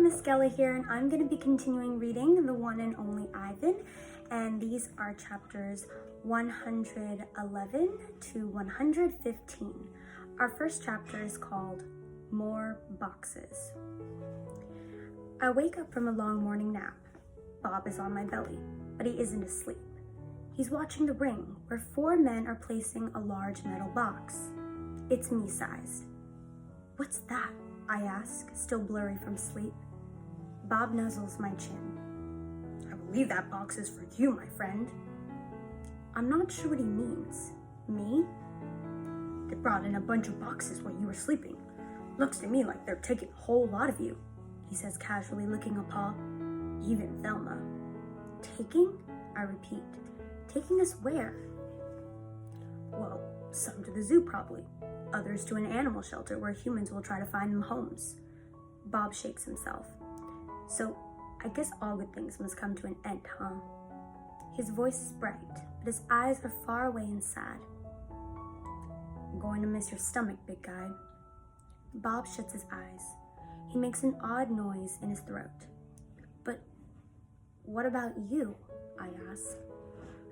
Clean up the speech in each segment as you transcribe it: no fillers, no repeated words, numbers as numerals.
Miss Gella here, and I'm going to be continuing reading The One and Only Ivan, and these are chapters 111 to 115. Our first chapter is called More Boxes. I wake up from a long morning nap. Bob is on my belly, but he isn't asleep. He's watching the ring, where 4 men are placing a large metal box. It's me-sized. "What's that?" I ask, still blurry from sleep. Bob nuzzles my chin. "I believe that box is for you, my friend." I'm not sure what he means. Me? "They brought in a bunch of boxes while you were sleeping. Looks to me like they're taking a whole lot of you," he says casually, licking a paw. "Even Thelma." "Taking?" I repeat. "Taking us where?" "Well, some to the zoo probably. Others to an animal shelter where humans will try to find them homes." Bob shakes himself. "So, I guess all good things must come to an end, huh?" His voice is bright, but his eyes are far away and sad. "I'm going to miss your stomach, big guy." Bob shuts his eyes. He makes an odd noise in his throat. "But what about you?" I ask.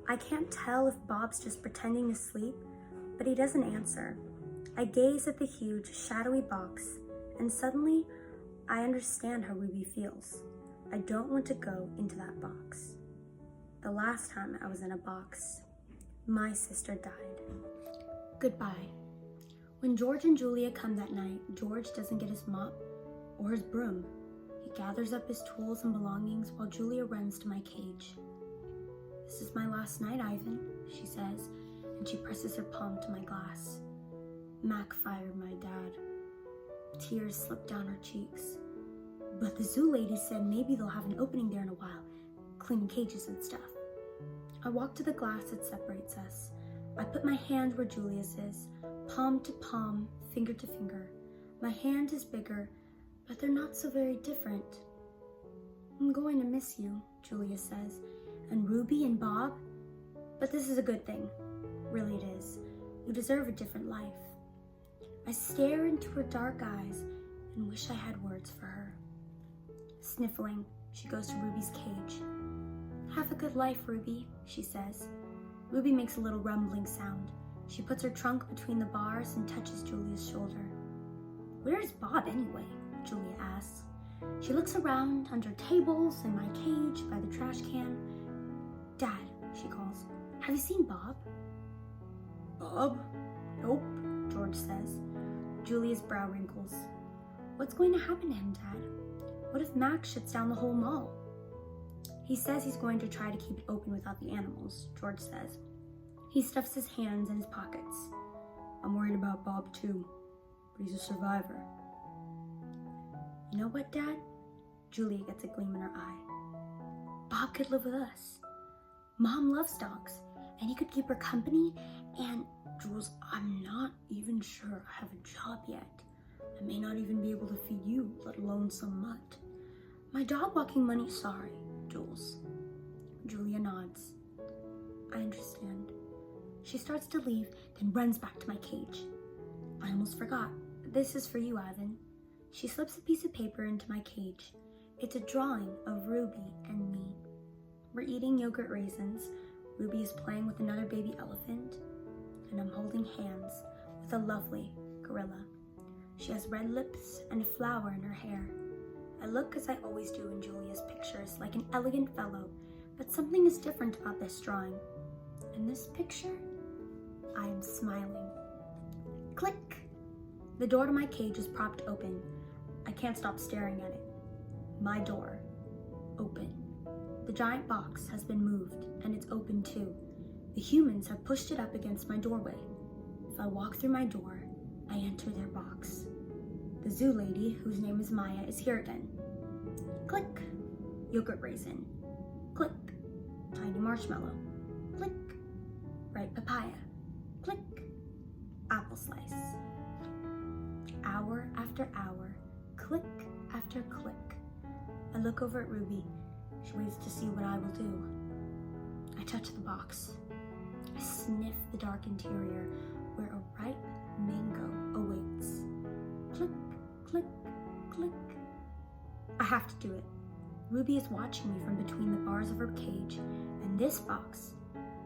I can't tell if Bob's just pretending to sleep, but he doesn't answer. I gaze at the huge, shadowy box, and suddenly, I understand how Ruby feels. I don't want to go into that box. The last time I was in a box, my sister died. Goodbye. When George and Julia come that night, George doesn't get his mop or his broom. He gathers up his tools and belongings while Julia runs to my cage. "This is my last night, Ivan," she says, and she presses her palm to my glass. Mac fired my dad. Tears slip down her cheeks. "But the zoo lady said maybe they'll have an opening there in a while, cleaning cages and stuff." I walk to the glass that separates us. I put my hand where Julia's is, palm to palm, finger to finger. My hand is bigger, but they're not so very different. "I'm going to miss you," Julia says, "and Ruby and Bob. But this is a good thing. Really it is. You deserve a different life." I stare into her dark eyes and wish I had words for her. Sniffling, she goes to Ruby's cage. "Have a good life, Ruby," she says. Ruby makes a little rumbling sound. She puts her trunk between the bars and touches Julia's shoulder. "Where's Bob anyway?" Julia asks. She looks around under tables, in my cage, by the trash can. "Dad," she calls, "have you seen Bob?" "Bob? Nope," George says. Julia's brow wrinkles. "What's going to happen to him, Dad? What if Max shuts down the whole mall?" "He says he's going to try to keep it open without the animals," George says. He stuffs his hands in his pockets. "I'm worried about Bob too, but he's a survivor." "You know what, Dad?" Julia gets a gleam in her eye. "Bob could live with us. Mom loves dogs, and he could keep her company, and Jules, I'm not even sure I have a job yet. I may not even be able to feed you, let alone some mutt. My dog walking money, sorry, Jules." Julia nods. "I understand." She starts to leave, then runs back to my cage. "I almost forgot. This is for you, Ivan." She slips a piece of paper into my cage. It's a drawing of Ruby and me. We're eating yogurt raisins. Ruby is playing with another baby elephant, and I'm holding hands with a lovely gorilla. She has red lips and a flower in her hair. I look as I always do in Julia's pictures, like an elegant fellow, but something is different about this drawing. In this picture, I am smiling. Click! The door to my cage is propped open. I can't stop staring at it. My door. Open. The giant box has been moved, and it's open too. The humans have pushed it up against my doorway. If I walk through my door, I enter their box. The zoo lady, whose name is Maya, is here again. Click. Yogurt raisin. Click. Tiny marshmallow. Click. Ripe papaya. Click. Apple slice. Hour after hour, click after click. I look over at Ruby. She waits to see what I will do. I touch the box. I sniff the dark interior where a ripe mango awaits. Click, click, click. I have to do it. Ruby is watching me from between the bars of her cage, and this box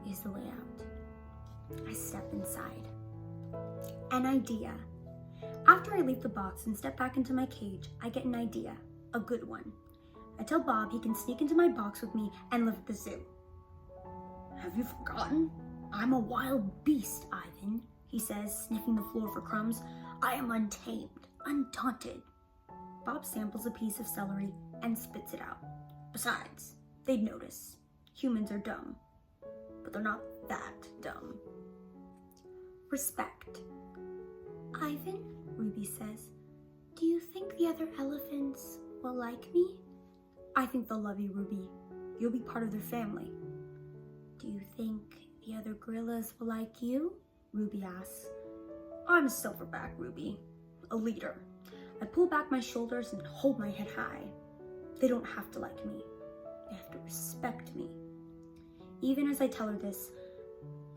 is the layout. I step inside. An idea. After I leave the box and step back into my cage, I get an idea, a good one. I tell Bob he can sneak into my box with me and live at the zoo. Have you forgotten? I'm a wild beast, Ivan, he says, sniffing the floor for crumbs. I am untamed, undaunted. Bob samples a piece of celery and spits it out. Besides, they'd notice. Humans are dumb, but they're not that dumb. Respect. Ivan, Ruby says, do you think the other elephants will like me? I think they'll love you, Ruby. You'll be part of their family. Do you think the other gorillas will like you? Ruby asks. I'm Silverback, Ruby, a leader. I pull back my shoulders and hold my head high. They don't have to like me. They have to respect me. Even as I tell her this,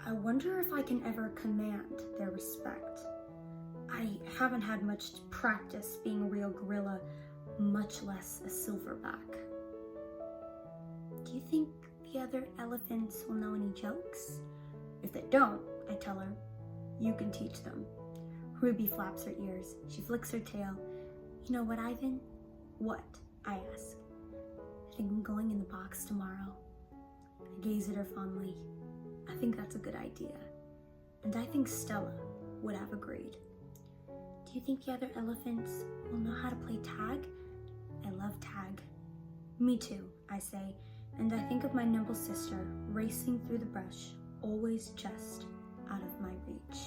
I wonder if I can ever command their respect. I haven't had much practice being a real gorilla, much less a silverback. Do you think the other elephants will know any jokes? If they don't, I tell her, you can teach them. Ruby flaps her ears. She flicks her tail. You know what, Ivan? What? I ask. I think I'm going in the box tomorrow. I gaze at her fondly. I think that's a good idea. And I think Stella would have agreed. Do you think the other elephants will know how to play tag? I love tag. Me too, I say, and I think of my nimble sister racing through the brush, always just out of my reach.